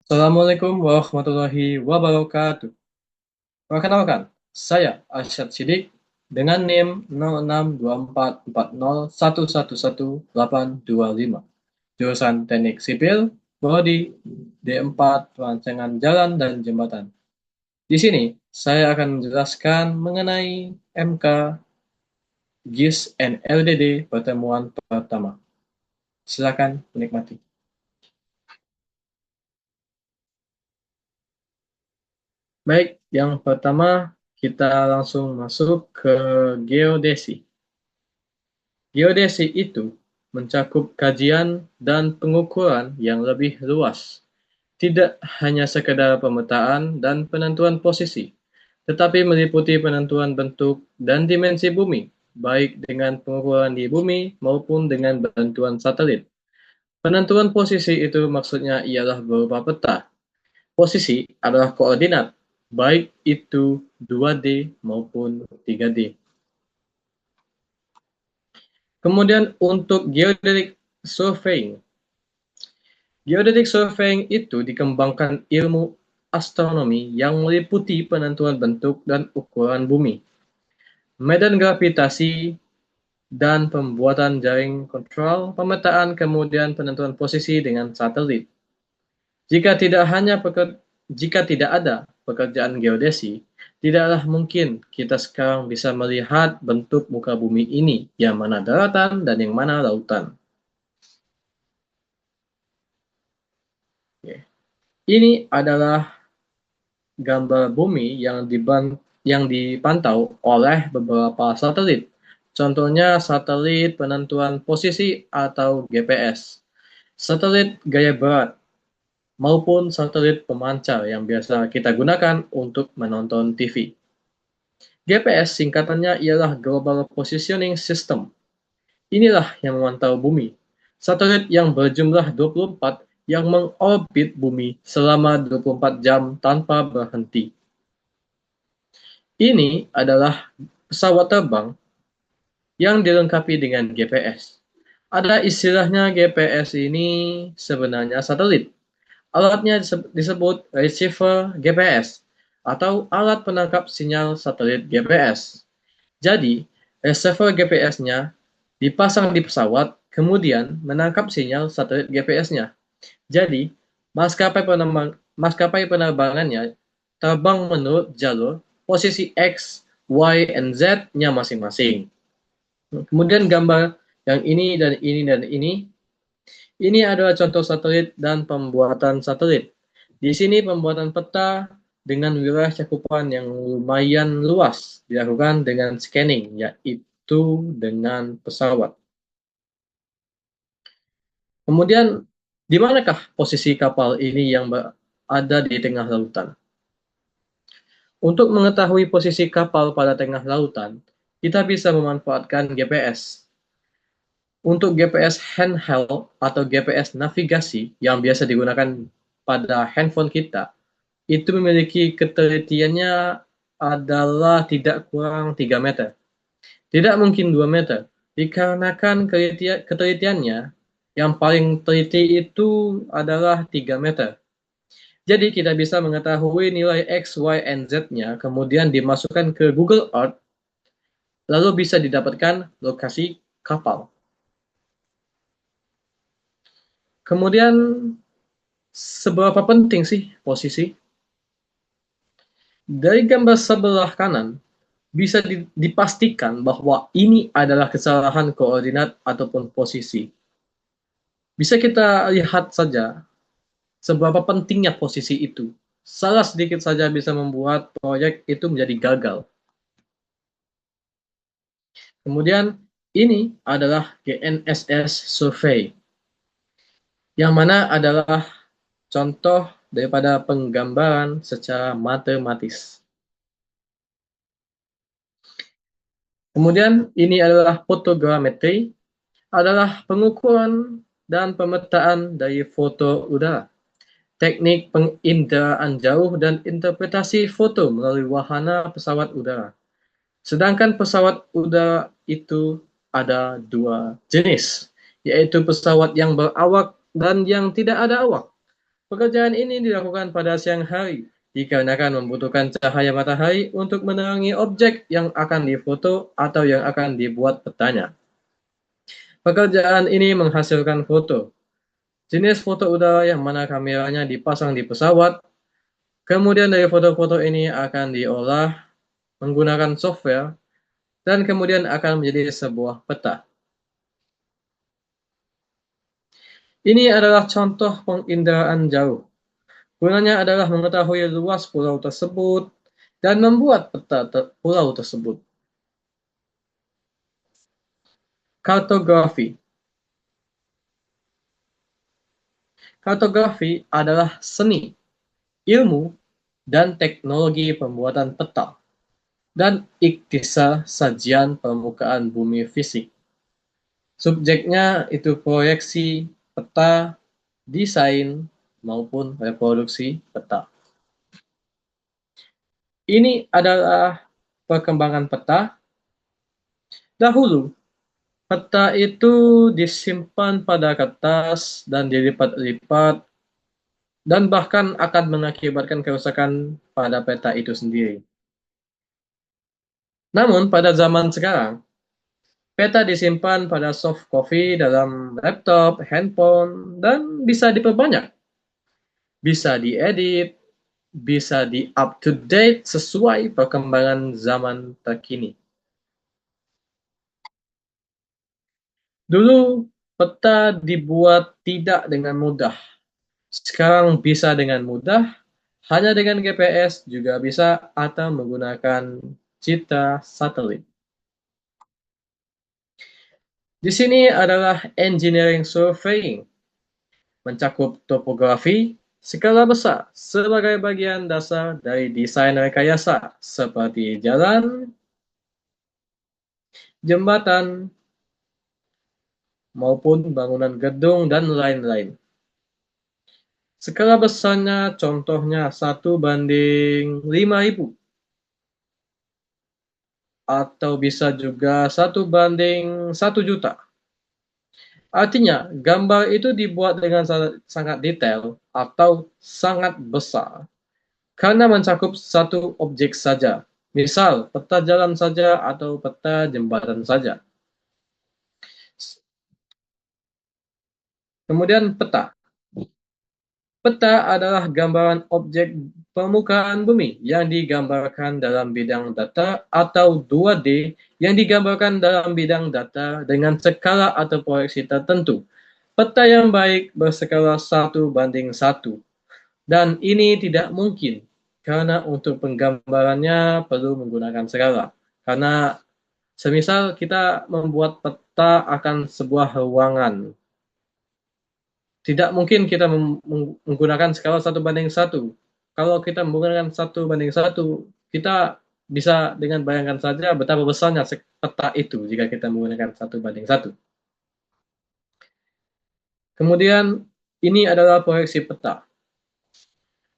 Assalamualaikum warahmatullahi wabarakatuh. Perkenalkan, saya Arsyad Sidik dengan NIM 062440111825. Jurusan Teknik Sipil, Prodi D4 Perancangan Jalan dan Jembatan. Di sini, saya akan menjelaskan mengenai MK, GIS, and LDD pertemuan pertama. Silakan menikmati. Baik, yang pertama kita langsung masuk ke geodesi. Geodesi itu mencakup kajian dan pengukuran yang lebih luas, tidak hanya sekedar pemetaan dan penentuan posisi, tetapi meliputi penentuan bentuk dan dimensi bumi, baik dengan pengukuran di bumi maupun dengan bantuan satelit. Penentuan posisi itu maksudnya ialah berupa peta. Posisi adalah koordinat, baik itu 2D maupun 3D. Kemudian untuk geodetic surveying. Geodetic surveying itu dikembangkan ilmu astronomi yang meliputi penentuan bentuk dan ukuran bumi, medan gravitasi, dan pembuatan jaring kontrol, pemetaan, kemudian penentuan posisi dengan satelit. Jika tidak hanya jika tidak ada pekerjaan geodesi, tidaklah mungkin kita sekarang bisa melihat bentuk muka bumi ini, yang mana daratan dan yang mana lautan. Ini adalah gambar bumi yang dipantau oleh beberapa satelit. Contohnya satelit penentuan posisi atau GPS, satelit gaya berat, maupun satelit pemancar yang biasa kita gunakan untuk menonton TV. GPS singkatannya ialah Global Positioning System. Inilah yang memantau bumi. Satelit yang berjumlah 24 yang mengorbit bumi selama 24 jam tanpa berhenti. Ini adalah pesawat terbang yang dilengkapi dengan GPS. Ada istilahnya GPS ini sebenarnya satelit. Alatnya disebut receiver GPS atau alat penangkap sinyal satelit GPS. Jadi, receiver GPS-nya dipasang di pesawat, kemudian menangkap sinyal satelit GPS-nya. Jadi, maskapai penerbangannya terbang menurut jalur posisi X, Y, dan Z-nya masing-masing. Kemudian gambar yang ini dan ini dan ini adalah contoh satelit dan pembuatan satelit. Di sini pembuatan peta dengan wilayah cakupan yang lumayan luas dilakukan dengan scanning, yaitu dengan pesawat. Kemudian, di manakah posisi kapal ini yang berada di tengah lautan? Untuk mengetahui posisi kapal pada tengah lautan, kita bisa memanfaatkan GPS. Untuk GPS handheld atau GPS navigasi yang biasa digunakan pada handphone kita, itu memiliki ketelitiannya adalah tidak kurang 3 meter. Tidak mungkin 2 meter, dikarenakan ketelitiannya yang paling teliti itu adalah 3 meter. Jadi kita bisa mengetahui nilai X, Y, and Z-nya, kemudian dimasukkan ke Google Earth, lalu bisa didapatkan lokasi kapal. Kemudian, seberapa penting sih posisi? Dari gambar sebelah kanan, bisa dipastikan bahwa ini adalah kesalahan koordinat ataupun posisi. Bisa kita lihat saja seberapa pentingnya posisi itu. Salah sedikit saja bisa membuat proyek itu menjadi gagal. Kemudian ini adalah GNSS Survey, yang mana adalah contoh daripada penggambaran secara matematis. Kemudian ini adalah fotogrametri, adalah pengukuran dan pemetaan dari foto udara. Teknik penginderaan jauh dan interpretasi foto melalui wahana pesawat udara. Sedangkan pesawat udara itu ada dua jenis, yaitu pesawat yang berawak dan yang tidak ada awak. Pekerjaan ini dilakukan pada siang hari, dikarenakan membutuhkan cahaya matahari untuk menerangi objek yang akan difoto atau yang akan dibuat petanya. Pekerjaan ini menghasilkan foto. Jenis foto udara yang mana kameranya dipasang di pesawat, kemudian dari foto-foto ini akan diolah menggunakan software, dan kemudian akan menjadi sebuah peta. Ini adalah contoh penginderaan jauh. Gunanya adalah mengetahui luas pulau tersebut dan membuat peta pulau tersebut. Kartografi. Kartografi adalah seni, ilmu, dan teknologi pembuatan peta dan ikhtisar sajian permukaan bumi fisik. Subjeknya itu proyeksi, peta, desain, maupun reproduksi peta. Ini adalah perkembangan peta. Dahulu, peta itu disimpan pada kertas dan dilipat-lipat dan bahkan akan mengakibatkan kerusakan pada peta itu sendiri. Namun pada zaman sekarang, peta disimpan pada soft copy dalam laptop, handphone, dan bisa diperbanyak. Bisa diedit, bisa di up to date sesuai perkembangan zaman terkini. Dulu, peta dibuat tidak dengan mudah. Sekarang bisa dengan mudah, hanya dengan GPS juga bisa atau menggunakan citra satelit. Di sini adalah engineering surveying, mencakup topografi skala besar sebagai bagian dasar dari desain rekayasa seperti jalan, jembatan, maupun bangunan gedung dan lain-lain. Skala besarnya contohnya 1:5.000 atau bisa juga 1:1.000.000. Artinya, gambar itu dibuat dengan sangat detail atau sangat besar karena mencakup satu objek saja. Misal, peta jalan saja atau peta jembatan saja. Kemudian peta. Peta adalah gambaran objek permukaan bumi yang digambarkan dalam bidang data atau 2D yang digambarkan dalam bidang data dengan skala atau proyeksi tertentu. Peta yang baik berskala 1:1, dan ini tidak mungkin karena untuk penggambarannya perlu menggunakan skala. Karena semisal kita membuat peta akan sebuah ruangan, tidak mungkin kita menggunakan skala 1:1. Kalau kita menggunakan 1:1, kita bisa dengan bayangkan saja betapa besarnya peta itu jika kita menggunakan 1:1. Kemudian, ini adalah proyeksi peta.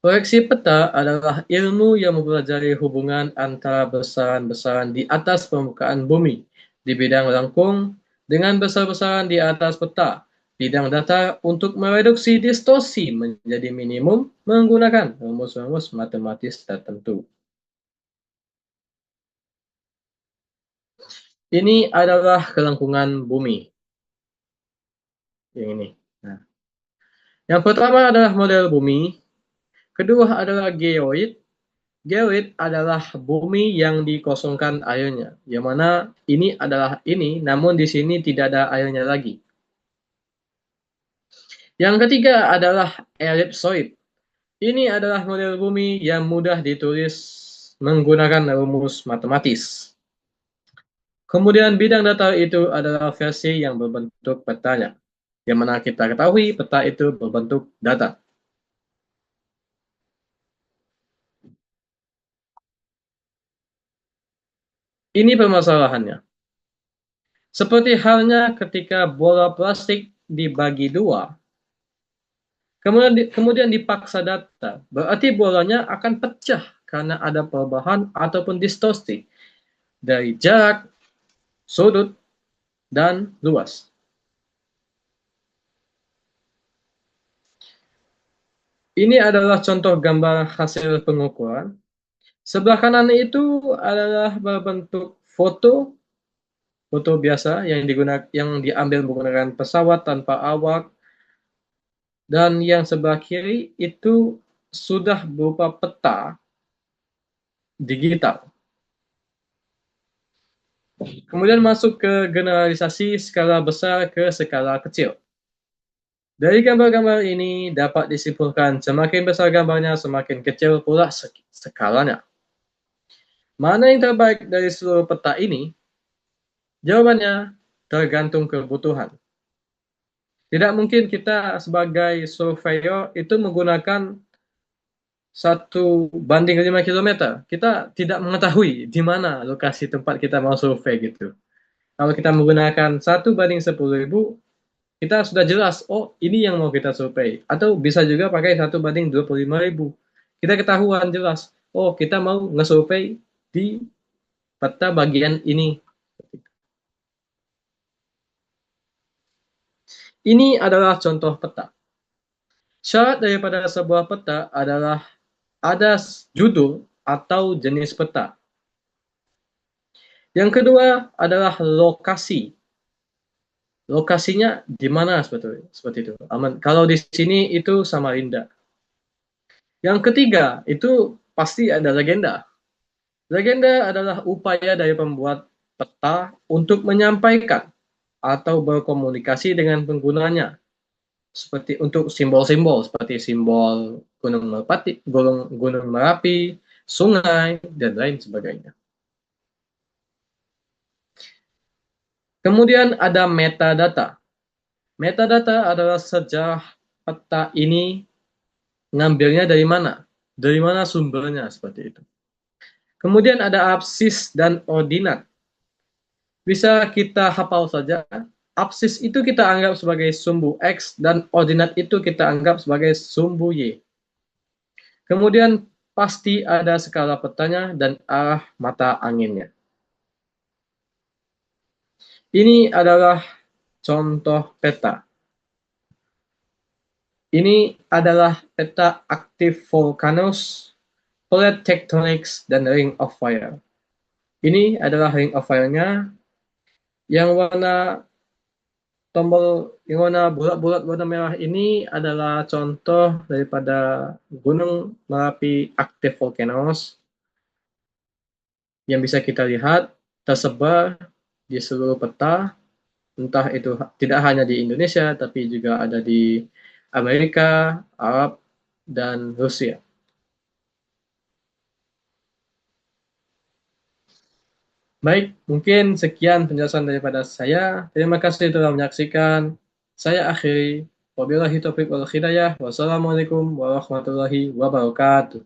Proyeksi peta adalah ilmu yang mempelajari hubungan antara besaran-besaran di atas permukaan bumi di bidang lengkung dengan besar-besaran di atas peta, bidang data untuk mereduksi distorsi menjadi minimum menggunakan rumus-rumus matematis tertentu. Ini adalah kelengkungan bumi. Yang ini. Nah, yang pertama adalah model bumi, kedua adalah geoid. Geoid adalah bumi yang dikosongkan airnya, yang mana ini adalah ini, namun di sini tidak ada airnya lagi. Yang ketiga adalah ellipsoid. Ini adalah model bumi yang mudah ditulis menggunakan rumus matematis. Kemudian bidang data itu adalah versi yang berbentuk petanya, yang mana kita ketahui peta itu berbentuk data. Ini permasalahannya. Seperti halnya ketika bola plastik dibagi dua, kemudian dipaksa data, berarti bolanya akan pecah karena ada perubahan ataupun distorsi dari jarak, sudut, dan luas. Ini adalah contoh gambar hasil pengukuran. Sebelah kanan itu adalah berbentuk foto, foto biasa yang diambil menggunakan pesawat tanpa awak, dan yang sebelah kiri itu sudah berupa peta digital. Kemudian masuk ke generalisasi skala besar ke skala kecil. Dari gambar-gambar ini dapat disimpulkan semakin besar gambarnya, semakin kecil pula skalanya. Mana yang terbaik dari seluruh peta ini? Jawabannya tergantung kebutuhan. Tidak mungkin kita sebagai surveyor itu menggunakan 1:5 km. Kita tidak mengetahui di mana lokasi tempat kita mau survei gitu. Kalau kita menggunakan 1:10.000, kita sudah jelas, oh ini yang mau kita survei. Atau bisa juga pakai 1:25.000. Kita ketahuan jelas, oh kita mau nge-survei di peta bagian ini. Ini adalah contoh peta. Syarat daripada sebuah peta adalah ada judul atau jenis peta. Yang kedua adalah lokasi. Lokasinya di mana seperti itu. Kalau di sini itu Samarinda. Yang ketiga itu pasti ada legenda. Legenda adalah upaya dari pembuat peta untuk menyampaikan atau berkomunikasi dengan penggunanya, seperti untuk simbol-simbol seperti simbol Gunung Merapi, sungai, dan lain sebagainya. Kemudian ada metadata. Metadata adalah sejarah peta ini ngambilnya dari mana? Dari mana sumbernya seperti itu. Kemudian ada absis dan ordinat. Bisa kita hafal saja. Absis itu kita anggap sebagai sumbu X dan ordinat itu kita anggap sebagai sumbu Y. Kemudian pasti ada skala petanya dan arah mata anginnya. Ini adalah contoh peta. Ini adalah peta aktif volcanoes, plate tectonics, dan ring of fire. Ini adalah ring of fire-nya yang warna bulat-bulat warna merah ini adalah contoh daripada Gunung Merapi aktif volcanoes yang bisa kita lihat tersebar di seluruh peta, entah itu tidak hanya di Indonesia tapi juga ada di Amerika, Arab, dan Rusia. Baik, mungkin sekian penjelasan daripada saya. Terima kasih telah menyaksikan. Saya akhiri. Wabillahi taufiq wal hidayah. Wassalamualaikum warahmatullahi wabarakatuh.